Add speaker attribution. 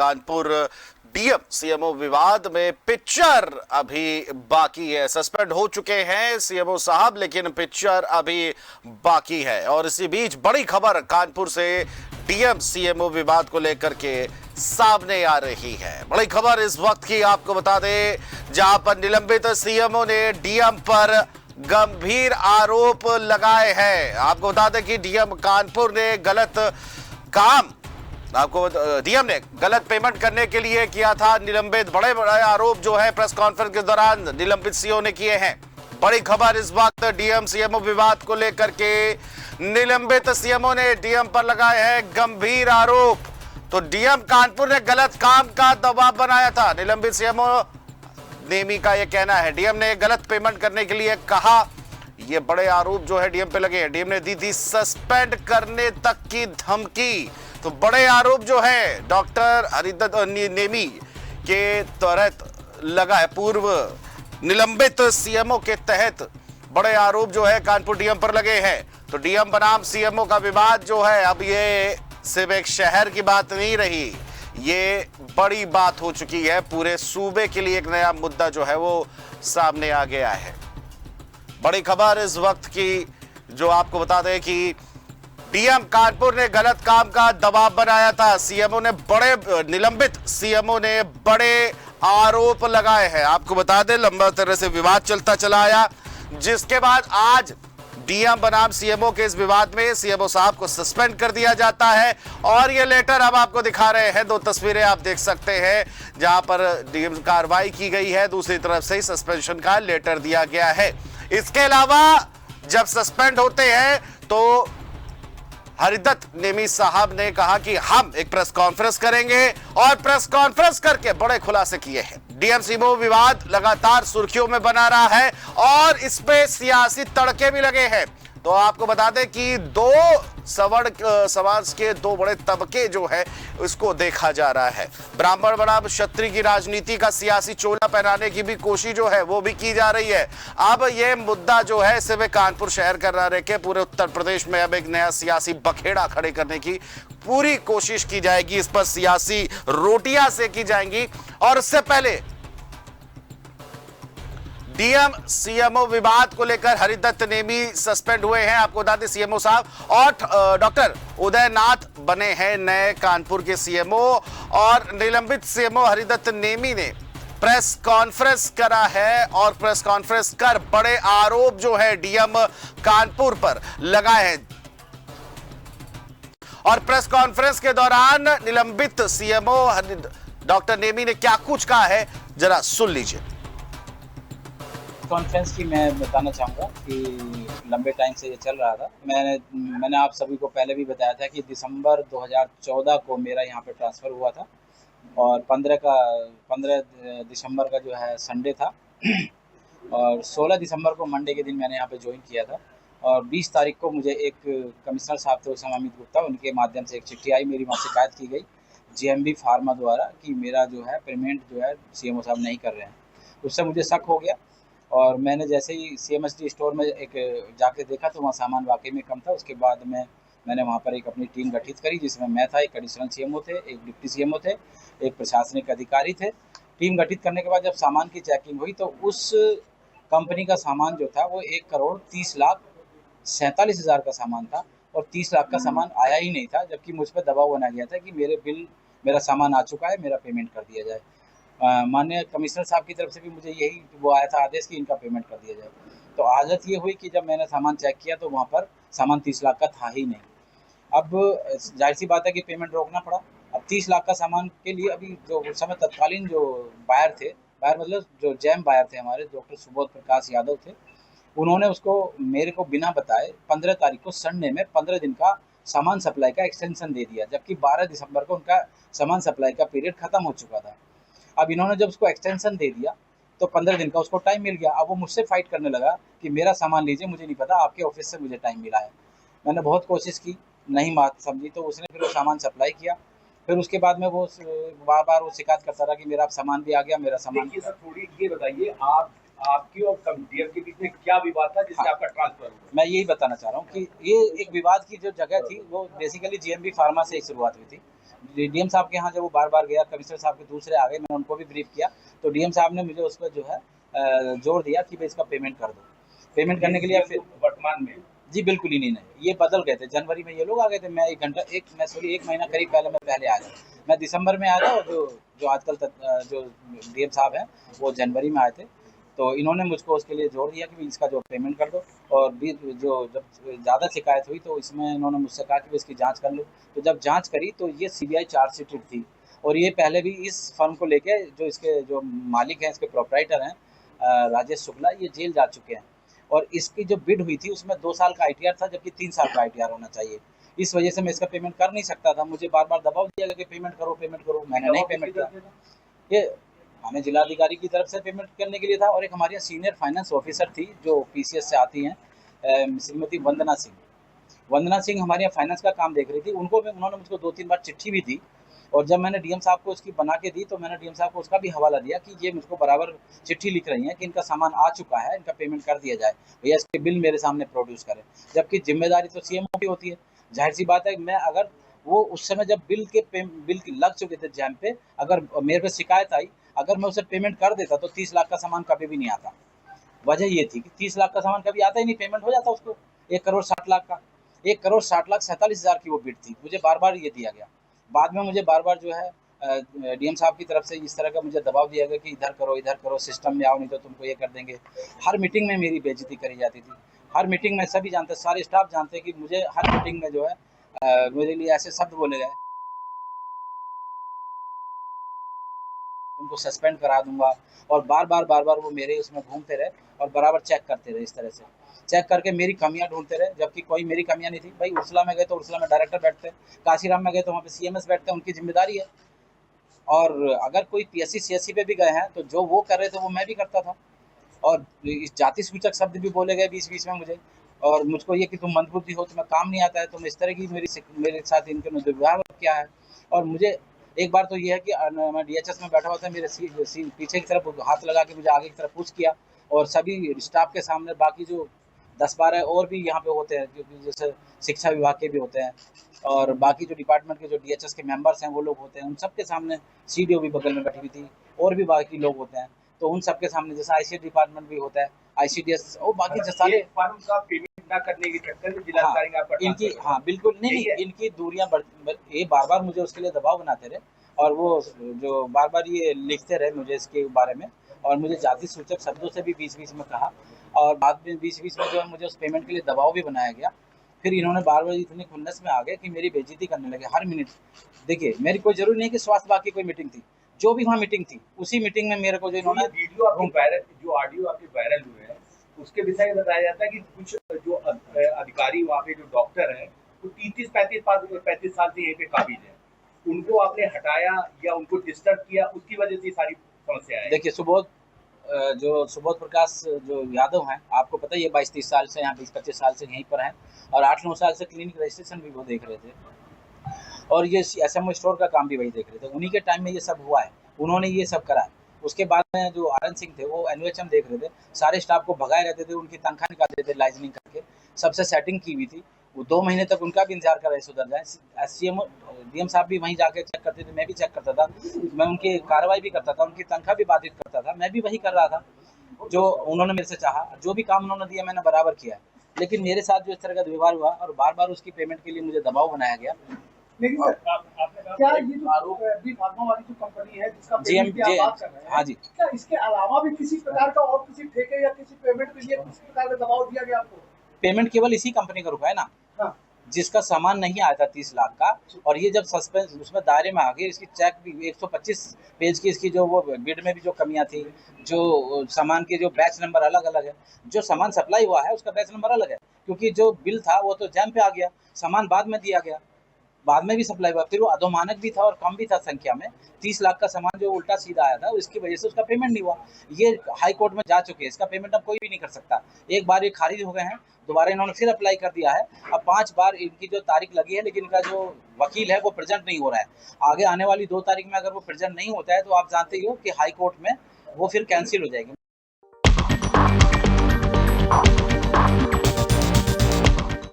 Speaker 1: Kanpur DM CMO विवाद में picture अभी बाकी है। सस्पेंड हो चुके हैं सीएमओ साहब, लेकिन पिक्चर अभी बाकी है। और इसी बीच बड़ी खबर कानपुर से डीएम सीएमओ विवाद को लेकर के सामने आ रही है। बड़ी खबर इस वक्त की आपको बता दें, जहां पर निलंबित सीएमओ ने डीएम पर गंभीर आरोप लगाए हैं। आपको बता दें कि डीएम कानपुर ने डीएम ने गलत पेमेंट करने के लिए किया था निलंबित। बड़े बड़े आरोप जो है प्रेस कॉन्फ्रेंस के दौरान निलंबित सीओ ने किए हैं। बड़ी खबर इस वक्त डीएम सीएमओ विवाद को लेकर के निलंबित सीएमओ ने डीएम पर लगाए हैं गंभीर आरोप। तो डीएम कानपुर ने गलत काम का दबाव बनाया था। निलंबित सीएमओ नेमी का यह कहना है, डीएम ने गलत पेमेंट करने के लिए कहा। ये बड़े आरोप जो है डीएम पे लगे हैं। डीएम ने दी थी सस्पेंड करने तक की धमकी। तो बड़े आरोप जो है डॉक्टर हरिदत्त नेमी के तहत लगा है। पूर्व निलंबित सीएमओ के तहत बड़े आरोप जो है कानपुर डीएम पर लगे हैं। तो डीएम बनाम सीएमओ का विवाद जो है अब ये सिर्फ एक शहर की बात नहीं रही, ये बड़ी बात हो चुकी है। पूरे सूबे के लिए एक नया मुद्दा जो है वो सामने आ गया है। बड़ी खबर इस वक्त की जो आपको बता दें कि डीएम कानपुर ने गलत काम का दबाव बनाया था। निलंबित सीएमओ ने बड़े आरोप लगाए हैं। आपको बता दें लंबा तरह से विवाद चलता चला आया, जिसके बाद आज डीएम बनाम सीएमओ के इस विवाद में सीएमओ साहब को सस्पेंड कर दिया जाता है। और ये लेटर हम आपको दिखा रहे हैं, दो तस्वीरें आप देख सकते हैं जहां पर डीएम कार्रवाई की गई है, दूसरी तरफ से सस्पेंशन का लेटर दिया गया है। इसके अलावा जब सस्पेंड होते हैं तो हरिदत्त नेमी साहब ने कहा कि हम एक प्रेस कॉन्फ्रेंस करेंगे और प्रेस कॉन्फ्रेंस करके बड़े खुलासे किए हैं। डीएम सीएमओ विवाद लगातार सुर्खियों में बना रहा है और इसमें सियासी तड़के भी लगे हैं। तो आपको बता दें कि दो समाज के दो बड़े तबके जो है इसको देखा जा रहा है। ब्राह्मण बनाम क्षत्रिय की राजनीति का सियासी चोला पहनाने की भी कोशिश जो है वो भी की जा रही है। अब ये मुद्दा जो है सिर्फ कानपुर शहर कर रहा है कि पूरे उत्तर प्रदेश में अब एक नया सियासी बखेड़ा खड़े करने की पूरी कोशिश की जाएगी। इस पर सियासी रोटियां सेकी जाएंगी। और उससे पहले डीएम सीएमओ विवाद को लेकर हरिदत्त नेमी सस्पेंड हुए हैं। आपको बता दें सीएमओ साहब और डॉक्टर उदयनाथ बने हैं नए कानपुर के सीएमओ। और निलंबित सीएमओ हरिदत्त नेमी ने प्रेस कॉन्फ्रेंस करा है और प्रेस कॉन्फ्रेंस कर बड़े आरोप जो है डीएम कानपुर पर लगाए हैं। और प्रेस कॉन्फ्रेंस के दौरान निलंबित सीएमओ डॉक्टर नेमी ने क्या कुछ कहा है, जरा सुन लीजिए।
Speaker 2: कॉन्फ्रेंस की मैं बताना चाहूँगा कि लंबे टाइम से ये चल रहा था। मैंने आप सभी को पहले भी बताया था कि दिसंबर 2014 को मेरा यहाँ पे ट्रांसफ़र हुआ था और 15 दिसंबर का जो है संडे था और 16 दिसंबर को मंडे के दिन मैंने यहाँ पे ज्वाइन किया था। और 20 तारीख को मुझे एक कमिश्नर साहब थे उस समय अमित गुप्ता, उनके माध्यम से एक चिट्ठी आई, मेरी वहाँ शिकायत की गई जीएमबी फार्मा द्वारा कि मेरा जो है पेमेंट जो है सीएमओ साहब नहीं कर रहे हैं। उससे मुझे शक हो गया और मैंने जैसे ही सीएमएसडी स्टोर में एक जाके देखा तो वहाँ सामान वाकई में कम था। उसके बाद मैंने वहाँ पर एक अपनी टीम गठित करी, जिसमें मैं था, एक एडिशनल सीएमओ थे, एक डिप्टी सीएमओ थे, एक प्रशासनिक अधिकारी थे। टीम गठित करने के बाद जब सामान की चेकिंग हुई तो उस कंपनी का सामान जो था वो 1,30,47,000 का सामान था और 30 लाख का सामान आया ही नहीं था, जबकि मुझ पर दबाव बनाया गया था कि मेरा सामान आ चुका है, मेरा पेमेंट कर दिया जाए। माननीय कमिश्नर साहब की तरफ से भी मुझे यही वो आया था आदेश कि इनका पेमेंट कर दिया जाए। तो हालत ये हुई कि जब मैंने सामान चेक किया तो वहाँ पर सामान 30 लाख का था ही नहीं। अब जाहिर सी बात है कि पेमेंट रोकना पड़ा। अब 30 लाख का सामान के लिए अभी जो उस समय तत्कालीन जो बायर मतलब जो जैम बायर थे हमारे डॉक्टर सुबोध प्रकाश यादव थे, उन्होंने उसको मेरे को बिना बताए 15 तारीख को संडे में 15 दिन का सामान सप्लाई का एक्सटेंशन दे दिया, जबकि 12 दिसंबर को उनका सामान सप्लाई का पीरियड ख़त्म हो चुका था। अब इन्होंने जब उसको एक्सटेंशन दे दिया तो 15 दिन का उसको टाइम मिल गया। अब वो मुझसे फाइट करने लगा कि मेरा सामान लीजिए, मुझे नहीं पता, आपके ऑफिस से मुझे टाइम मिला है। मैंने बहुत कोशिश की, नहीं बात समझी, तो उसने फिर वो सामान सप्लाई किया। फिर उसके बाद में वो बार बार वो शिकायत करता रहा कि मेरा सामान भी आ गया, मेरा सामान।
Speaker 3: देखिए सर, थोड़ी ये बताइए, आपकी और डीएम के बीच में क्या विवाद था जिससे आपका ट्रांसफर हुआ?
Speaker 2: मैं यही बताना चाह रहा हूँ कि ये एक विवाद की जो जगह थी वो बेसिकली जीएमबी फार्मा से ही शुरुआत हुई थी। डीएम साहब के यहाँ जब वो बार बार गया, कमिश्नर साहब के दूसरे आ गए, मैंने उनको भी ब्रीफ किया, तो डीएम साहब ने मुझे उस पर जो है जोर दिया कि भाई इसका पेमेंट कर दो। पेमेंट करने के लिए फिर
Speaker 3: वर्तमान में
Speaker 2: जी बिल्कुल ही नहीं, ये बदल गए थे। जनवरी में ये लोग आ गए थे, मैं एक महीना करीब पहले आया था। मैं दिसंबर में आया था, और जो आजकल जो डीएम साहब हैं वो जनवरी में आए थे। तो इन्होंने मुझको उसके लिए जोर दिया कि इसका जो पेमेंट कर दो, और भी जो जब ज़्यादा शिकायत हुई तो इसमें इन्होंने मुझसे कहा कि इसकी जांच कर लो। तो जब जांच करी तो ये सीबीआई चार्जशीटेड थी, और ये पहले भी इस फर्म को लेके जो इसके जो मालिक हैं, इसके प्रोपराइटर हैं राजेश शुक्ला, ये जेल जा चुके हैं। और इसकी जो बिड हुई थी उसमें 2 साल का ITR था, जबकि 3 साल का ITR होना चाहिए। इस वजह से मैं इसका पेमेंट कर नहीं सकता था। मुझे बार बार दबाव दिया गया कि पेमेंट करो, मैंने नहीं पेमेंट किया। ये हमें जिलाधिकारी की तरफ से पेमेंट करने के लिए था, और एक हमारी सीनियर फाइनेंस ऑफिसर थी जो PCS से आती हैं, श्रीमती वंदना सिंह हमारे यहाँ फाइनेंस का काम देख रही थी। उन्होंने मुझको 2-3 बार चिट्ठी भी दी, और जब मैंने डीएम साहब को उसकी बना के दी तो मैंने डीएम साहब को उसका भी हवाला दिया कि ये मुझको बराबर चिट्ठी लिख रही हैं कि इनका सामान आ चुका है, इनका पेमेंट कर दिया जाए, भैया इसके बिल मेरे सामने प्रोड्यूस करें। जबकि जिम्मेदारी तो CMO की होती है। जाहिर सी बात है, मैं अगर वो उस समय जब बिल लग चुके थे जैम पे, अगर मेरे पे शिकायत आई, अगर मैं उसे पेमेंट कर देता तो 30 लाख का सामान कभी भी नहीं आता। वजह ये थी कि 30 लाख का सामान कभी आता ही नहीं, पेमेंट हो जाता उसको 1,60,00,000 का। 1,60,47,000 की वो बिड थी। मुझे बार बार ये दिया गया। बाद में मुझे बार बार जो है डीएम साहब की तरफ से इस तरह का मुझे दबाव दिया गया कि इधर करो, सिस्टम में आओ, नहीं तो तुमको ये कर देंगे। हर मीटिंग में मेरी बेइज्जती करी जाती थी। हर मीटिंग में सभी जानते, सारे स्टाफ जानते हैं कि मुझे हर मीटिंग में जो है मेरे लिए ऐसे शब्द बोले गए, उनको सस्पेंड करा दूंगा। और बार बार वो मेरे उसमें घूमते रहे और बराबर चेक करते रहे। इस तरह से चेक करके मेरी कमियां ढूंढते रहे, जबकि कोई मेरी कमियां नहीं थी। भाई उर्सला में गए तो उर्सला में डायरेक्टर बैठते हैं, काशीराम में गए तो वहाँ पे CMS बैठते हैं, उनकी जिम्मेदारी है। और अगर कोई PSC CSC पे भी गए हैं तो जो वो कर रहे थे वो मैं भी करता था। और इस जाति सूचक शब्द भी बोले गए बीच में मुझे, और मुझको ये कि तुम मंदबुद्धि हो, तुम्हें काम नहीं आता है, तुम इस तरह की मेरे साथ इनके दुर्व्यवहार किया है। और मुझे एक बार तो ये है कि मैं DHS में बैठा हुआ था, मेरे पीछे की तरफ हाथ लगा के मुझे आगे की तरफ पुश किया, और सभी स्टाफ के सामने बाकी जो 10-12 और भी यहाँ पे होते हैं, क्योंकि जैसे शिक्षा विभाग के भी होते हैं, और बाकी जो डिपार्टमेंट के जो DHS के मेंबर्स हैं वो लोग होते हैं, उन सब के सामने CDO भी बगल में बैठी हुई थी, और भी बाकी लोग होते हैं। तो उन सब के सामने जैसे ICS डिपार्टमेंट भी होता है, ICDS और बाकी जो सारे
Speaker 3: फर्म का पेमेंट ना करने के चक्कर में जिलाधिकारी ने आपका
Speaker 2: इनकी बिल्कुल नहीं, इनकी दूरियां ये बार मुझे उसके लिए दबाव बनाते रहे, और वो जो बार ये लिखते रहे मुझे इसके बारे में, और मुझे जाति सूचक शब्दों से भी बीच में कहा, और बाद में बीच में जो है मुझे उस पेमेंट के लिए दबाव भी बनाया गया। फिर इन्होंने बार इतनी खुन्नस में आ गए कि मेरी बेइज्जती करने लगे हर मिनट। देखिए, मेरी कोई जरूरी नहीं कि स्वास्थ्य विभाग की कोई मीटिंग थी, जो भी वहाँ मीटिंग थी उसी मीटिंग में मेरे को जो इन्होंने
Speaker 3: वीडियो आपकी वायरल, जो ऑडियो आपके वायरल हुए हैं, उसके विषय में बताया जाता है कि कुछ जो अधिकारी वहाँ पे जो डॉक्टर हैं वो 30-35 साल से यहीं पे काबिज है, उनको आपने हटाया या उनको डिस्टर्ब किया, उसकी वजह से सारी समस्या है।
Speaker 2: देखिए, सुबोध प्रकाश जो यादव हैं, आपको पता है ये 22-23 साल से यहाँ 20-25 साल से यहीं पर हैं, और 8-9 साल से क्लिनिक रजिस्ट्रेशन भी वो देख रहे थे, और ये SMO स्टोर का काम भी वही देख रहे थे। उन्हीं के टाइम में ये सब हुआ है, उन्होंने ये सब करा है। उसके बाद में जो RN सिंह थे वो NUHM देख रहे थे, सारे स्टाफ को भगाए रहते थे, उनकी तनख्वाह निकालते थे लाइजनिंग करके, सबसे सेटिंग की हुई थी। वो 2 महीने तक उनका भी इंतजार कर रहे सुधर जाए। CMO DM साहब भी वहीं जाके चेक करते थे, मैं भी चेक करता था, मैं उनकी कार्रवाई भी करता था, उनकी तनख्वाह भी बाधित करता था, मैं भी वही कर रहा था जो उन्होंने मेरे से चाहा। जो भी काम उन्होंने दिया मैंने बराबर किया है, लेकिन मेरे साथ जो इस तरह का व्यवहार हुआ और बार उसकी पेमेंट के लिए मुझे दबाव बनाया गया।
Speaker 4: लेकिन क्या ये जो आरोप बी फार्मा वाली जो कंपनी है जिसका पेमेंट की आप बात कर रहे हैं,
Speaker 2: हाँ जी,
Speaker 4: क्या इसके अलावा भी किसी प्रकार का और किसी ठेके या किसी पेमेंट के लिए किसी प्रकार का दबाव दिया गया आपको?
Speaker 2: पेमेंट केवल इसी कंपनी का रुका है ना,
Speaker 4: हाँ,
Speaker 2: जिसका सामान नहीं आया था 30 लाख का, और ये जब सस्पेंस उसमें दायरे में आ गई, इसकी चेक भी 125 पेज की, इसकी जो वो बिड में भी जो कमियां थी, जो सामान के जो बैच नंबर अलग है, जो सामान सप्लाई हुआ है उसका बैच नंबर अलग है, क्योंकि जो बिल था वो तो जैम पे आ गया, सामान बाद में दिया गया, बाद में भी सप्लाई हुआ, फिर वो अधोमानक भी था और कम भी था संख्या में। 30 लाख का सामान जो उल्टा सीधा आया था, इसकी वजह से उसका पेमेंट नहीं हुआ। ये हाई कोर्ट में जा चुके हैं, इसका पेमेंट अब कोई भी नहीं कर सकता। एक बार ये खारिज हो गए हैं, दोबारा इन्होंने फिर अप्लाई कर दिया है। अब 5 बार इनकी जो तारीख लगी है, लेकिन इनका जो वकील है वो प्रेजेंट नहीं हो रहा है। आगे आने वाली 2 तारीख में अगर वो प्रेजेंट नहीं होता है तो आप जानते ही हो कि हाई कोर्ट में वो फिर कैंसिल हो जाएगी।